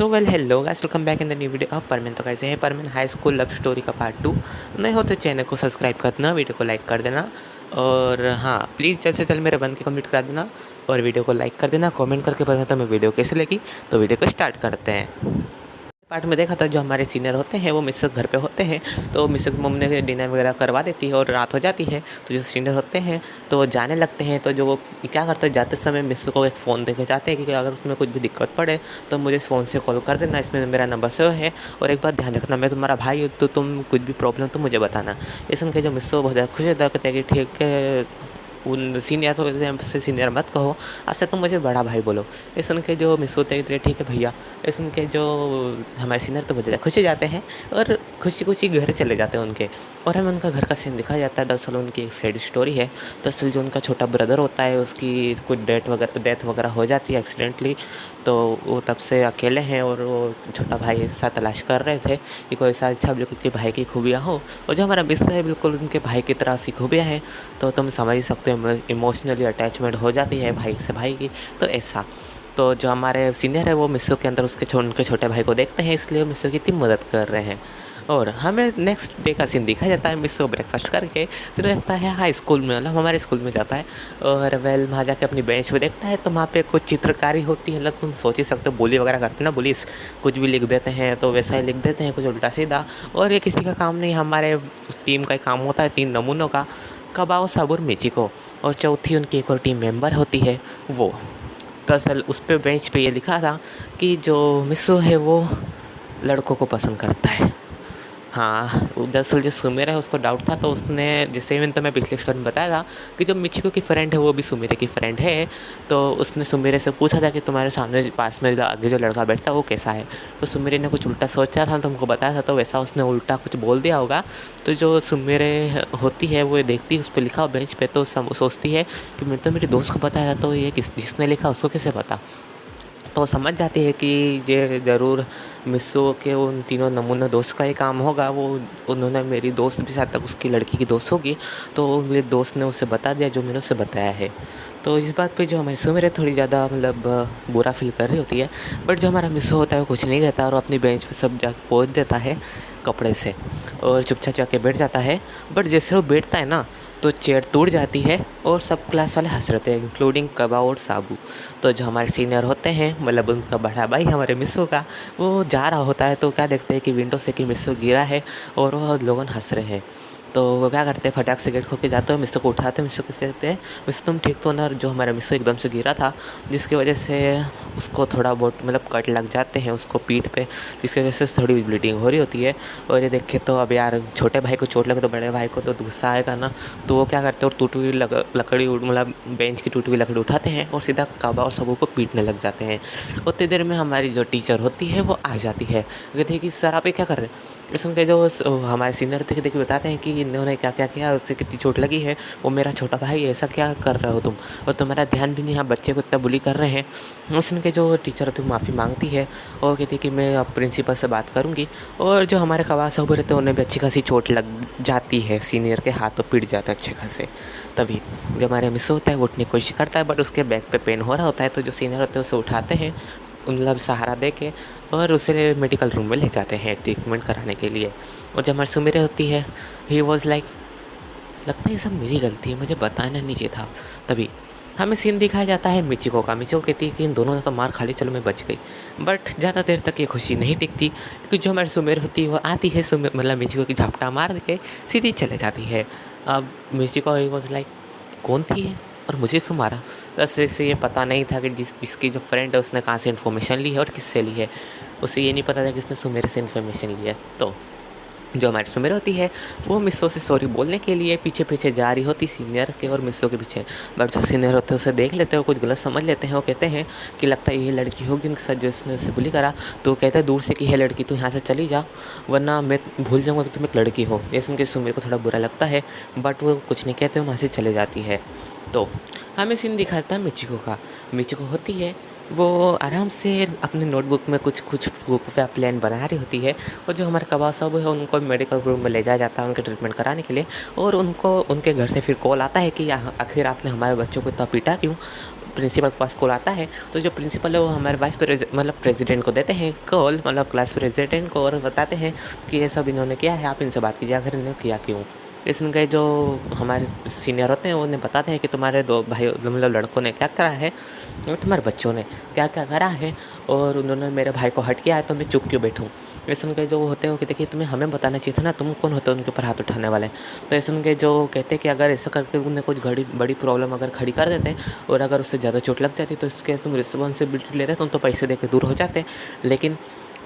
So well hello guys, welcome back in the new video. अब परमेन तो कैसे है परमेन हाई स्कूल लव स्टोरी का पार्ट 2 नए हो तो चैनल को सब्सक्राइब कर देना, वीडियो को लाइक कर देना और हाँ प्लीज़ जल्द से जल्द मेरे बंद के कंप्लीट करा देना और वीडियो को लाइक कर देना। कमेंट करके बताता मैं वीडियो कैसे लगी। तो वीडियो को स्टार्ट करते हैं। पार्ट में देखा था जो हमारे सीनियर होते हैं वो मिस घर पे होते हैं, तो मिस की मम्मी ने डिनर वगैरह करवा देती है और रात हो जाती है। तो जो सीनियर होते हैं तो वो जाने लगते हैं। तो जो वो क्या करते हैं, जाते समय मिस को एक फ़ोन देके जाते हैं कि अगर उसमें कुछ भी दिक्कत पड़े तो मुझे इस फ़ोन से कॉल कर देना, इसमें मेरा नंबर सेव है और एक बार ध्यान रखना मैं तुम्हारा भाई हूँ, तो तुम कुछ भी प्रॉब्लम तो मुझे बताना। ये सुन के जो मिस बहुत ज़्यादा खुश होता है, कहते हैं कि ठीक है उन सीनियर तो मुझसे सीनियर मत कहो, आज से तुम मुझे बड़ा भाई बोलो। ये सुन के जो मिस होते हैं ठीक है भैया। ये सुन के जो हमारे सीनियर तो बहुत ज़्यादा खुश हो जाते हैं और खुशी खुशी घर चले जाते हैं उनके। और हमें उनका घर का सीन दिखाया जाता है। दरअसल उनकी एक सैड स्टोरी है। दरअसल जो उनका छोटा ब्रदर होता है उसकी कुछ डेथ वगैरह हो जाती है एक्सीडेंटली, तो वो तब से अकेले हैं और वो छोटा भाई ऐसा तलाश कर रहे थे कि कोई ऐसा अच्छा बिल्कुल के भाई की खूबियाँ हो। और जो हमारा मिस है बिल्कुल उनके भाई की तरह सी खूबियाँ हैं, तो तुम समझ ही सकते हो इमोशनली अटैचमेंट हो जाती है भाई से भाई की। तो ऐसा तो जो हमारे सीनियर है वो मिस्सू के अंदर उनके छोटे भाई को देखते हैं, इसलिए मिस्सू की इतनी मदद कर रहे हैं। और हमें नेक्स्ट डे का सीन दिखा जाता है। मिस्सू ब्रेकफास्ट करके तो रहता है हाई स्कूल में, मतलब हमारे स्कूल में जाता है और वेल वहाँ जाके अपनी बेंच पे देखता है तो वहाँ पे कुछ चित्रकारी होती है। मतलब तुम सोच ही सकते हो, बोली वगैरह करते ना, पुलिस कुछ भी लिख देते हैं तो वैसा ही लिख देते हैं, कुछ उल्टा सीधा। और ये किसी का काम नहीं, हमारे टीम का ही काम होता है 3 नमूनों का, कबाओ साबुर मिचिको और चौथी उनकी एक और टीम मेंबर होती है वो। दरअसल उस पे बेंच पे ये लिखा था कि जो मिस्सू है वो लड़कों को पसंद करता है। हाँ, दरअसल जो सुमेरा है उसको डाउट था, तो उसने जैसे मैंने तुम्हें पिछले स्टोरी में बताया था कि जो मिचिको की फ्रेंड है वो भी सुमेरे की फ्रेंड है। तो उसने सुमेरे से पूछा था कि तुम्हारे सामने पास में आगे जो लड़का बैठता है वो कैसा है। तो सुमेरे ने कुछ उल्टा सोचा था, तुमको बताया था, तो वैसा उसने उल्टा कुछ बोल दिया होगा। तो जो सुमेरे होती है वो देखती है उस पर लिखा हो बेंच पे, तो सोचती है कि मैं तो मेरे दोस्त को बताया था, तो ये जिसने लिखा उसको कैसे पता। तो समझ जाती है कि ये ज़रूर मिस्सू के उन तीनों नमूने दोस्त का ही काम होगा। वो उन्होंने मेरी दोस्त भी शायद तक उसकी लड़की की दोस्त होगी, तो मेरे दोस्त ने उसे बता दिया जो मैंने उससे बताया है। तो इस बात पे जो हमारी सुमेर थोड़ी ज़्यादा मतलब बुरा फील कर रही होती है, बट जो हमारा मिस्सू होता है वो कुछ नहीं कहता और अपनी बेंच पे सब जाके पोंछ देता है कपड़े से और चुपचाप जाके बैठ जाता है। बट जैसे वो बैठता है ना तो चेयर टूट जाती है और सब क्लास वाले हंस रहे थे, इंक्लूडिंग कबा और साबू। तो जो हमारे सीनियर होते हैं, मतलब उनका बड़ा भाई हमारे मिस्सू का, वो जा रहा होता है तो क्या देखते हैं कि विंडो से कि मिस्सू गिरा है और वो लोग हंस रहे हैं। तो वो क्या करते हैं, फटाक से गेट खोल के जाते हैं, मिस्सू को उठाते हैं, मिस्सू को कहते हैं मिस्सू तुम ठीक तो ना। जो हमारा मिस्सू एकदम से गिरा था जिसकी वजह से उसको थोड़ा बहुत मतलब कट लग जाते हैं उसको पीठ पे, जिसकी वजह से थोड़ी ब्लीडिंग हो रही होती है। और ये देखे तो अब यार छोटे भाई को चोट लगे तो बड़े भाई को तो गुस्सा आएगा ना, तो वो क्या करते हैं और टूटी हुई लकड़ी मतलब बेंच की टूटी हुई लकड़ी उठाते हैं और सीधा काबा और सबू को पीटने लग जाते हैं। उतनी देर में हमारी जो टीचर होती है वो आ जाती है, कहती है कि सर आप ये क्या कर रहे हैं। इसमें के जो हमारे सीनियर थे देखिए बताते हैं कि इन्होंने क्या क्या किया, उससे कितनी चोट लगी है, वो मेरा छोटा भाई है, ऐसा क्या कर रहे हो तुम, और तुम्हारा ध्यान भी नहीं, यहाँ बच्चे को इतना बुली कर रहे हैं। उसने के जो टीचर होती है माफ़ी मांगती है और कहती है कि मैं अब प्रिंसिपल से बात करूँगी। और जो हमारे कवास साहब रहते हैं उन्हें भी अच्छी खासी चोट लग जाती है, सीनियर के हाथों पिट जाता है अच्छे खासे। तभी जो हमारे मिस होता है वो उठने की कोशिश करता है, बट उसके बैक पे पेन हो रहा होता है। तो जो सीनियर होते हैं उसे उठाते हैं मतलब सहारा दे के और उसे मेडिकल रूम में ले जाते हैं ट्रीटमेंट कराने के लिए। और जब हमारी सुमेरे होती है, ही वॉज लाइक लगता है ये सब मेरी गलती है, मुझे बताना नहीं चाहिए था। तभी हमें सीन दिखाया जाता है मिचिको का। मिचिको कहती है कि इन दोनों ने तो मार खा ली, चलो मैं बच गई। बट ज़्यादा देर तक ये खुशी नहीं टिकती, क्योंकि जो हमारी सुमेर होती है वो आती है मतलब मिचिको की झपटा मार के सीधी चले जाती है। अब मिचिको ही वॉज लाइक कौन थी है और मुझे क्यों मारा। बस इसे ये पता नहीं था कि जिसकी जो फ्रेंड है उसने कहाँ से इन्फॉर्मेशन ली है और किससे ली है। उसे ये नहीं पता था कि उसने सुमेर से इन्फॉर्मेशन ली है। तो जो हमारी सुमेर होती है वो मिस्सो से सॉरी बोलने के लिए पीछे पीछे जा रही होती सीनियर के और मिस्सो के पीछे। बट जो सीनियर होते हैं उसे देख लेते हैं, कुछ गलत समझ लेते हैं। वो कहते हैं कि लगता है ये लड़की होगी उनके साथ जो इसने उसे बुली करा। तो वो कहते हैं दूर से कि है लड़की तू यहाँ से चली जा, वरना मैं भूल जाऊँगा कि तुम एक लड़की हो। ये सुन के सुमेर को थोड़ा बुरा लगता है, बट वो कुछ नहीं कहते, वहाँ से चले जाती है। तो हमें सीन दिखाता है मिचिको का। मिचिको होती है वो आराम से अपने नोटबुक में कुछ कुछ बेवकूफ़ियाँ प्लान बना रही होती है। और जो हमारे कबाब साहब है उनको मेडिकल रूम में ले जाया जाता है उनके ट्रीटमेंट कराने के लिए। और उनको उनके घर से फिर कॉल आता है कि आखिर आपने हमारे बच्चों को इतना पीटा क्यों? प्रिंसिपल के पास कॉल आता है। तो जो प्रिंसिपल है वो हमारे मतलब प्रेसिडेंट को देते हैं कॉल, मतलब क्लास प्रेसिडेंट को, और बताते हैं कि ये सब इन्होंने किया है, आप इनसे बात कीजिए आखिर इन्होंने किया क्यों। इसमें के जो हमारे सीनियर होते हैं उन्हें बताते हैं कि तुम्हारे दो भाई मतलब लड़कों ने क्या करा है और तुम्हारे बच्चों ने क्या क्या करा है, और उन्होंने मेरे भाई को हट किया है तो मैं चुप क्यों बैठूँ। ऐसे उनके जो होते हैं वो कहते कि तुम्हें हमें बताना चाहिए था ना, तुम कौन होते हो उनके ऊपर हाथ उठाने वाले। तो ऐसे उनके जो कहते हैं कि अगर ऐसा करके उन्हें कुछ बड़ी प्रॉब्लम अगर खड़ी कर देते और अगर उससे ज़्यादा चोट लग जाती तो इसके तुम रिस्पॉन्सिबिलिटी लेते, तुम तो पैसे दे के दूर हो जाते। लेकिन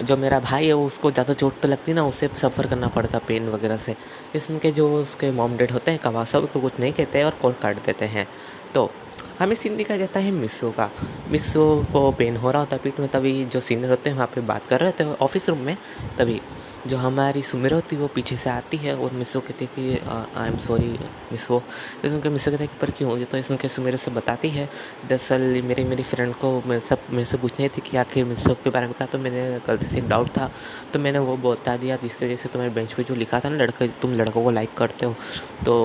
जो मेरा भाई है वो उसको ज़्यादा चोट तो लगती ना, उसे सफ़र करना पड़ता पेन वगैरह से। इसके जो उसके मॉम डैड होते हैं कबाब साहब को कुछ नहीं कहते हैं और कॉल काट देते हैं। तो हमें सीन दिखाया जाता है मिस्सो का। मिस्सो को पेन हो रहा होता है पीठ में, तभी जो सीनियर होते हैं वहाँ पे बात कर रहे होते हैं ऑफिस रूम में। तभी जो हमारी सुमिर होती है वो पीछे से आती है और मिस्सो कहती है कि आई एम सॉरी मिस्सो। इसमें के मिस्सो कहते हैं कि पर क्यों? ये तो इसमें के सुमिर से बताती है दरअसल मेरी फ्रेंड को मेरे से पूछनी थी कि आखिर मिस्सो के बारे में कहा, तो मैंने गलती से एक डाउट था तो मैंने वो बता दिया, जिसकी वजह से तुम्हारे बेंच पे जो लिखा था ना तुम लड़कों को लाइक करते हो, तो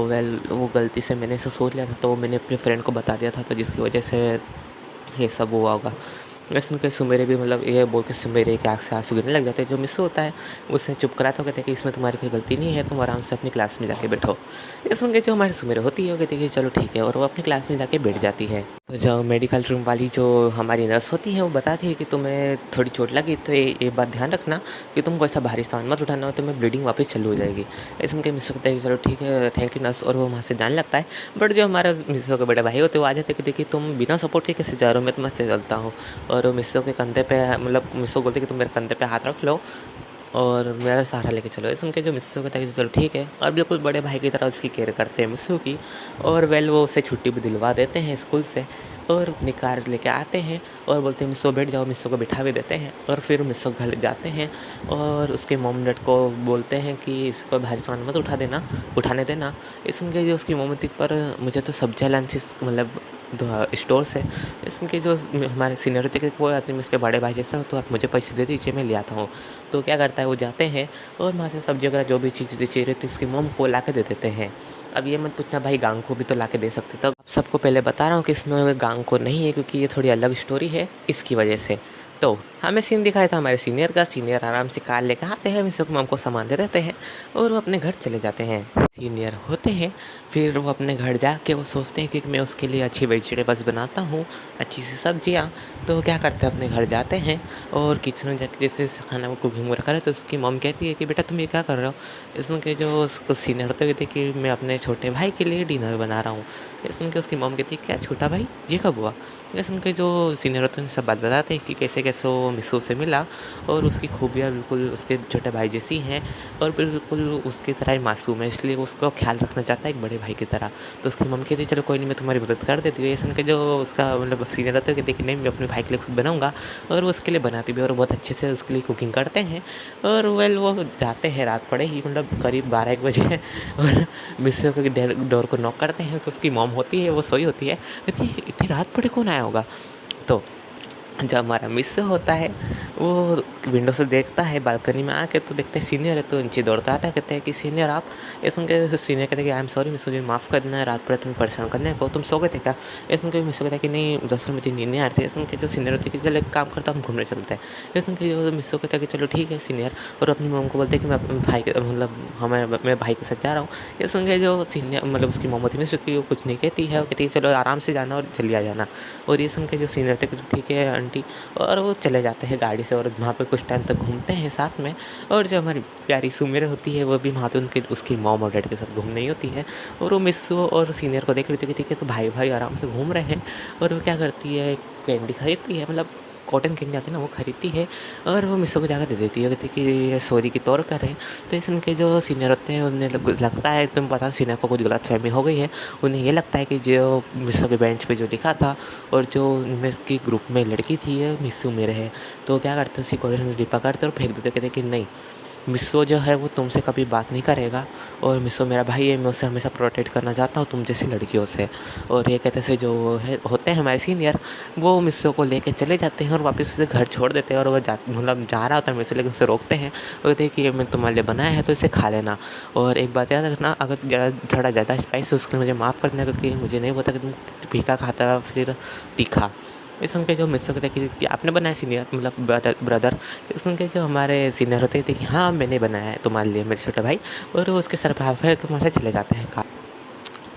वो गलती से मैंने ऐसा सोच लिया था, तो मैंने अपने फ्रेंड को बता दिया था, तो जिसकी वजह से ये सब हुआ होगा। सुन के सुमेरे भी मतलब ये बोल के सुमेरे के आँख से आंसू गिरने लग जाते हैं। जो मिस होता है उससे चुप कराता, कहते हैं कि इसमें तुम्हारी कोई गलती नहीं है, तुम आराम से अपनी क्लास में जाके बैठो। ये सुन के जो हमारी सुमेरे होती है वो कहती है कि चलो ठीक है, और वो अपनी क्लास में जाके बैठ जाती है। तो जो मेडिकल रूम वाली जो हमारी नर्स होती है वो बताती है कि तुम्हें थोड़ी चोट लगी तो ये बात ध्यान रखना कि तुम कोई सा भारी सामान मत उठाना हो, तुम्हें ब्लीडिंग वापस चालू हो जाएगी। ऐसे उनके मिस कहते हैं कि चलो ठीक है, थैंक यू नर्स, और वो वहाँ से जाने लगता है। बट जो हमारा मिसो के बड़े भाई होते हैं वो आ जाते कि देखिए तुम बिना सपोर्ट के कैसे जा रहे हो, मैं तुम्हें से चलता हूँ। और मिसो के कंधे पे मतलब मिसो बोलते कि तुम मेरे कंधे पे हाथ रख लो और मेरा सहारा लेके चलो। इस उनके जो मिस्सू कहता है कि चलो ठीक है, और बिल्कुल बड़े भाई की तरह उसकी केयर करते हैं मिस्सू की। और वो उसे छुट्टी भी दिलवा देते हैं स्कूल से, और अपनी कार लेके आते हैं और बोलते हैं मिस्सू बैठ जाओ, मिस्सू को बिठा भी देते हैं। और फिर मिस्सू घर जाते हैं और उसके मॉम डैड को बोलते हैं कि इसको भारी सामान मत उठाने देना। इस उनके जो उसकी मोमती पर मुझे तो सब्जियाँ लानी मतलब स्टोर से। इसके जो हमारे सीनियर थे कि कोई आदमी इसके बड़े भाई जैसा हो तो आप मुझे पैसे दे दीजिए, मैं ले आता हूँ। तो क्या करता है वो जाते हैं और वहाँ से सब्जी वगैरह जो भी चीज़ चाहिए रहती है इसकी मॉम को ला के दे देते हैं। अब ये मत पूछना भाई गांग को भी तो ला के दे सकते, तब सबको पहले बता रहा हूँ कि इसमें गांग को नहीं है क्योंकि ये थोड़ी अलग स्टोरी है इसकी वजह से। तो हमें सीन दिखाया था हमारे सीनियर का। सीनियर आराम से कार लेकर आते हैं, मिस्सो को मॉम को सामान दे देते हैं और वो अपने घर चले जाते हैं। सीनियर होते हैं फिर वो अपने घर जाके वो सोचते हैं कि मैं उसके लिए अच्छी वेजिटेबल्स बनाता हूँ, अच्छी सी सब्जियाँ। तो क्या करते हैं अपने घर जाते हैं और किचन में जाके जैसे खाना वो कुकिंग वगैरह करे तो उसकी मॉम कहती है कि बेटा तुम ये क्या कर रहे हो। इसमें के जो सीनियर होते कहते कि मैं अपने छोटे भाई के लिए डिनर बना रहा हूँ। ये सुन के उसकी मॉम कहती है क्या छोटा भाई, ये कब हुआ। ये सुन के जो सीनियर होते हैं सब बात बताते हैं कि कैसे कैसे वो मिस्सू से मिला और उसकी खूबियाँ बिल्कुल उसके छोटे भाई जैसी हैं और बिल्कुल उसकी तरह ही मासूम है, इसलिए उसका ख्याल रखना चाहता है एक बड़े भाई की तरह। तो उसकी मम्मी कहती है चलो कोई नहीं, मैं तुम्हारी मदद कर देती हूँ। ये सुन के जो उसका मतलब सीनियर रहता है कहते कि नहीं मैं अपने भाई के लिए खुद बनाऊँगा, और वो उसके लिए बनाती भी और बहुत अच्छे से उसके लिए कुकिंग करते हैं। और वो जाते हैं रात पड़े ही मतलब करीब 12-1 बजे और मिस्सू के डोर को नॉक करते हैं। तो उसकी मॉम होती है वो सोई होती है, इतनी रात पड़े कौन आया होगा। तो जब हमारा मिस होता है वो विंडो से देखता है बालकनी में आके, तो देखते हैं सीनियर है तो नीचे दौड़ता आता है, कहते हैं कि सीनियर आप। ये सुन के सीनियर कहते हैं कि आई एम सॉरी मिस, मुझे माफ़ कर देना है, रात पर तुम्हें परेशान करने को, तुम सो गए थे क्या। ये सुन के मिस कहता है कि नहीं दरअसल मुझे नींद नहीं आ रही थी। ये सुन के जो सीनियर होती है कि चलो एक काम करता हम घूमने चलते हैं। ये सुन के जो मिस कहता है कि चलो ठीक है सीनियर, और अपनी मॉम को बोलते हैं कि मैं अपने भाई के मतलब मैं भाई के साथ जा रहा हूँ। ये सुन के जो सीनियर मतलब उसकी मॉम होती है मिस की वो कुछ नहीं कहती है, वो कहती है चलो आराम से जाना और जल्दी आ जाना। और ये सुन के जो सीनियर होते हैं कि ठीक है आंटी, और वो चले जाते हैं गाड़ी से और वहाँ पे कुछ टाइम तक घूमते हैं साथ में। और जो हमारी प्यारी सुमेर होती है वो भी वहाँ पे उसकी मॉम और डैड के साथ घूम रही होती है, और वो मिस्सू और सीनियर को देख लेती है कि ठीक है तो भाई भाई आराम से घूम रहे हैं। और वो क्या करती है कैंडी खरीदती है, मतलब कॉटन कैंडी आती है ना वो खरीदती है, और वो मिस्सू को जाकर दे देती है, कहती है कि ये सॉरी के तौर पर है। तो इस उनके जो सीनियर होते हैं उन्हें लगता है तुम्हें पता सीनियर को कुछ गलत फहमी हो गई है। उन्हें ये लगता है कि जो मिस्सू के बेंच पे जो लिखा था और जो उनमें की ग्रुप में लड़की थी ये मिस्सू मेरे है। तो क्या करते हैं उसी कॉलेज में डिब्बा करते और फेंक देते, कहते कि नहीं मिस्सो जो है वो तुमसे कभी बात नहीं करेगा, और मिस्सो मेरा भाई है, मैं उसे हमेशा प्रोटेक्ट करना चाहता हूँ तुम जैसी लड़कियों से। और ये कहते से जो है होते हैं हमारे सीनियर, वो मिस्सो को लेके चले जाते हैं और वापस उसे घर छोड़ देते हैं, और वो मतलब जा रहा होता है मेरे से, लेकिन उसे रोकते हैं और कहते हैं कि ये मैं तुम्हारे लिए बनाया है तो इसे खा लेना। और एक बात याद रखना, अगर थोड़ा ज़्यादा स्पाइस उसके लिए मुझे माफ़ कर देना, क्योंकि मुझे नहीं पता कि तुम फीका खाता फिर तीखा। इस सुन के जो मिस्सो कहते हैं कि आपने बनाया सीनियर, मतलब ब्रदर। इस सुन के जो हमारे सीनियर होते थे कि हाँ मैंने बनाया है तुम्हारे लिए मेरे छोटे भाई, और वो उसके सर पर हाथ फेर के वहाँ से चले जाते हैं खा।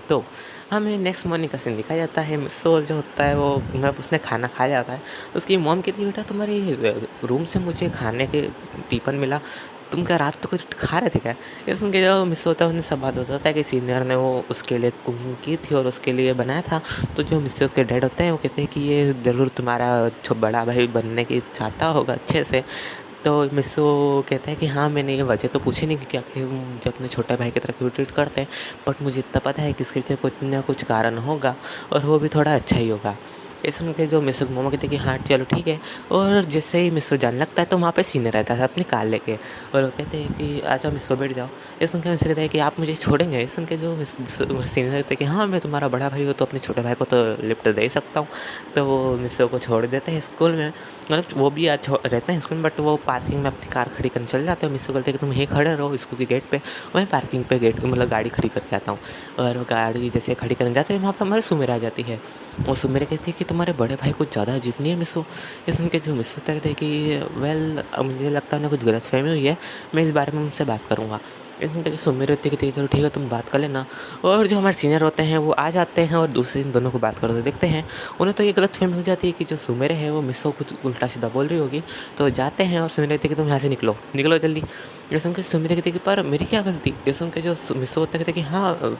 तो हमें नेक्स्ट मॉर्निंग का सीन दिखाया जाता है। मिस्सो जो होता है वो, मतलब उसने खाना खाया जाता है, उसकी मॉम कहती है बेटा तुम्हारी रूम से मुझे खाने के टिफ़िन मिला, तुम क्या रात को कुछ खा रहे थे क्या? ये सुन के जो मिस होता है उन्हें सब बात होता है कि सीनियर ने वो उसके लिए कुकिंग की थी और उसके लिए बनाया था। तो जो मिस्सो के डैड होते हैं वो कहते हैं कि ये ज़रूर तुम्हारा बड़ा भाई बनने की चाहता होगा अच्छे से। तो मिस्सो कहता है कि हाँ मैंने ये वजह तो पूछी नहीं कि आखिर मुझे अपने छोटे भाई की तरह क्यों ट्रीट करते हैं, बट मुझे इतना पता है कि इसके पीछे कुछ ना कुछ कारण होगा, और वो भी थोड़ा अच्छा ही होगा। ये सुन के जो मिस्सो की मम्मा कहती है कि हाँ चलो ठीक है। और जैसे ही मिस्सो जाने लगता है तो वहाँ पे सीनियर रहता है अपनी कार लेके, और वो कहते हैं कि आ जाओ मिस्सो बैठ जाओ। ये सुन के मिस्सो कहता है कि आप मुझे छोड़ेंगे? ये सुन के जो सीनियर कहते हैं कि हाँ मैं तुम्हारा बड़ा भाई हूँ तो अपने छोटे भाई को तो लिफ्ट दे ही सकता हूँ। तो वो मिस्सो को छोड़ देते हैं स्कूल में, मतलब वो भी आज रहते हैं स्कूल में, बट वो पार्किंग में अपनी कार खड़ी करने चले जाते हैं। मिस्सो बोलते हैं कि तुम यहीं खड़े रहो स्कूल के गेट पे, मैं पार्किंग पे गेट मतलब गाड़ी खड़ी करके आता हूँ। और वो गाड़ी जैसे खड़ी करने जाते हैं वहाँ पे हमारे सुमेरा आ जाती है। वो सुमेरा कहती है कि तुम्हारे बड़े भाई कुछ ज़्यादा अजीब नहीं है मिस्सो? ये सुन के जो मिस्सो कहते हैं कि वेल मुझे लगता है ना कुछ गलतफहमी हुई है, मैं इस बारे में उनसे बात करूँगा। इसमें जो सुमेरा होती है कि चलो ठीक है तुम बात कर लेना। और जो हमारे सीनियर होते हैं वो आ जाते हैं और दूसरे इन दोनों को बात करते देखते हैं। उन्हें तो ये गलतफहमी हो जाती है कि जो सुमेरा है वो मिस्सो को कुछ उल्टा सीधा बोल रही होगी। तो जाते हैं और सुमेरा कहती है कि तुम यहाँ से निकलो निकलो जल्दी। ये सुन के सुमेरा कहती है कि पर मेरी क्या गलती? ये सुन के जो मिस्सो होता है कहते हैं कि हाँ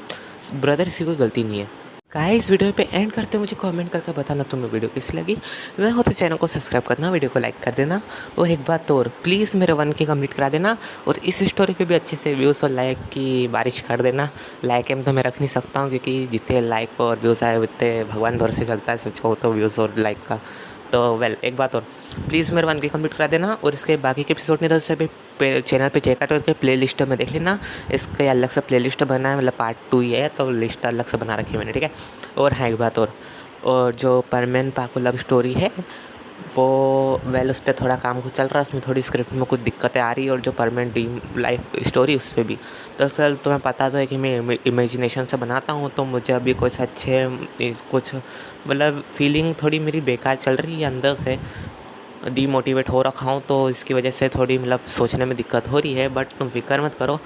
ब्रदर इसी कोई गलती नहीं है। गाइस वीडियो पे एंड करते मुझे कमेंट करके बताना तुम्हें वीडियो कैसी लगी। नए हो तो चैनल को सब्सक्राइब करना, वीडियो को लाइक कर देना, और एक बात और प्लीज़ मेरे 1K कंप्लीट करा देना, और इस स्टोरी पे भी अच्छे से व्यूज़ और लाइक की बारिश कर देना। लाइक एम तो मैं रख नहीं सकता हूँ क्योंकि जितने लाइक और व्यूज़ आए उतने भगवान भरोसे चलता है, सच कहूँ तो व्यूज़ और लाइक का। तो वेल एक बात और प्लीज़ मेरे 1K कंप्लीट करा देना, और इसके बाकी के एपिसोड नहीं तो उसे भी चैनल पे चेक करके प्ले लिस्ट में देख लेना। इसके अलग से प्ले लिस्ट बना है, मतलब पार्ट 2 ही है तो लिस्ट अलग से बना रखी है मैंने, ठीक है। और हाँ एक बात और जो परमेन पाको लव स्टोरी है वो वेल उस पर थोड़ा काम कुछ चल रहा है, उसमें थोड़ी स्क्रिप्ट में कुछ दिक्कतें आ रही है, और जो परमानेंट ड्रीम लाइफ स्टोरी उस पर भी दरअसल तुम्हें पता तो है कि मैं इमेजिनेशन से बनाता हूँ, तो मुझे अभी कुछ अच्छे कुछ मतलब फीलिंग थोड़ी मेरी बेकार चल रही है अंदर से, डीमोटिवेट हो रखा हूँ, तो इसकी वजह से थोड़ी मतलब सोचने में दिक्कत हो रही है। बट तुम फिक्र मत करो,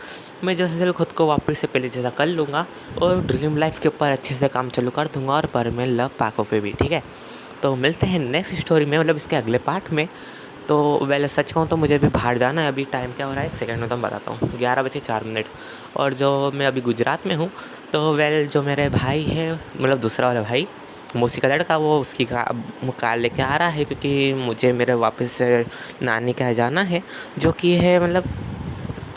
मैं जल्द से जल्द खुद को वापस से पहले जैसा कर लूँगा, और ड्रीम लाइफ के ऊपर अच्छे से काम चालू कर दूँगा, और परमेन लव पाको पे भी, ठीक है। तो मिलते हैं नेक्स्ट स्टोरी में, मतलब इसके अगले पार्ट में। तो वेल सच कहूँ तो मुझे अभी बाहर जाना है, अभी टाइम क्या हो रहा है 1 सेकंड में तो मैं बताता हूँ, 11:04, और जो मैं अभी गुजरात में हूँ। तो वेल जो मेरे भाई है, मतलब दूसरा वाला भाई मौसी का लड़का, वो उसकी कार लेके आ रहा है, क्योंकि मुझे मेरे वापस से नानी के यहाँ जाना है, जो कि है मतलब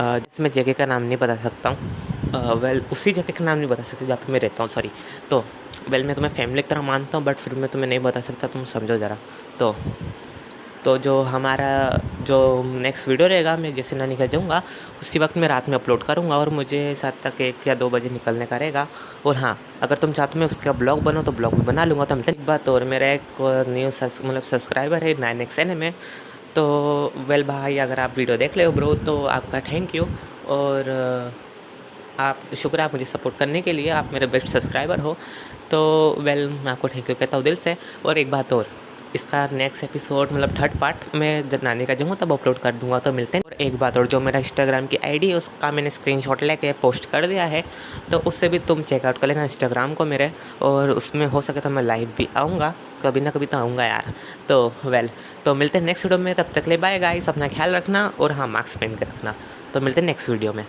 जिसमें जगह का नाम नहीं बता सकता हूँ। वेल उसी जगह का नाम नहीं बता सकता जहाँ पे मैं रहता हूँ, सॉरी। तो वेल मैं तुम्हें फैमिली की तरह मानता हूँ, बट फिर मैं तुम्हें नहीं बता सकता, तुम समझो ज़रा। तो जो हमारा जो नेक्स्ट वीडियो रहेगा, मैं जैसे नानी घर जाऊँगा उसी वक्त मैं रात में अपलोड करूँगा, और मुझे 7 तक 1 या 2 बजे निकलने का रहेगा। और हाँ अगर तुम चाहते हो मैं उसका ब्लॉग बनूँ तो ब्लॉग भी बना लूँगा। तो एक बात और, मेरा एक न्यू मतलब सब्सक्राइबर है 9XN में। तो वेल भाई अगर आप वीडियो देख ले हो ब्रो तो आपका थैंक यू, और आप शुक्र आप मुझे सपोर्ट करने के लिए, आप मेरे बेस्ट सब्सक्राइबर हो। तो वेल मैं आपको थैंक यू कहता हूँ दिल से। और एक बात और, इसका नेक्स्ट एपिसोड मतलब 3rd पार्ट मैं जब नानी का जाऊँगा तब अपलोड कर दूँगा, तो मिलते हैं। और एक बात और, जो मेरा इंस्टाग्राम की आईडी है उसका मैंने स्क्रीनशॉट लेके पोस्ट कर दिया है, तो उससे भी तुम चेकआउट कर लेना इंस्टाग्राम को मेरे, और उसमें हो सके तो मैं लाइव भी आऊँगा, कभी ना कभी तो आऊँगा यार। तो वेल तो मिलते हैं नेक्स्ट वीडियो में, तब तक ले बाय गाइस, अपना ख्याल रखना, और हाँ मास्क पहन के रखना। तो मिलते हैं नेक्स्ट वीडियो में।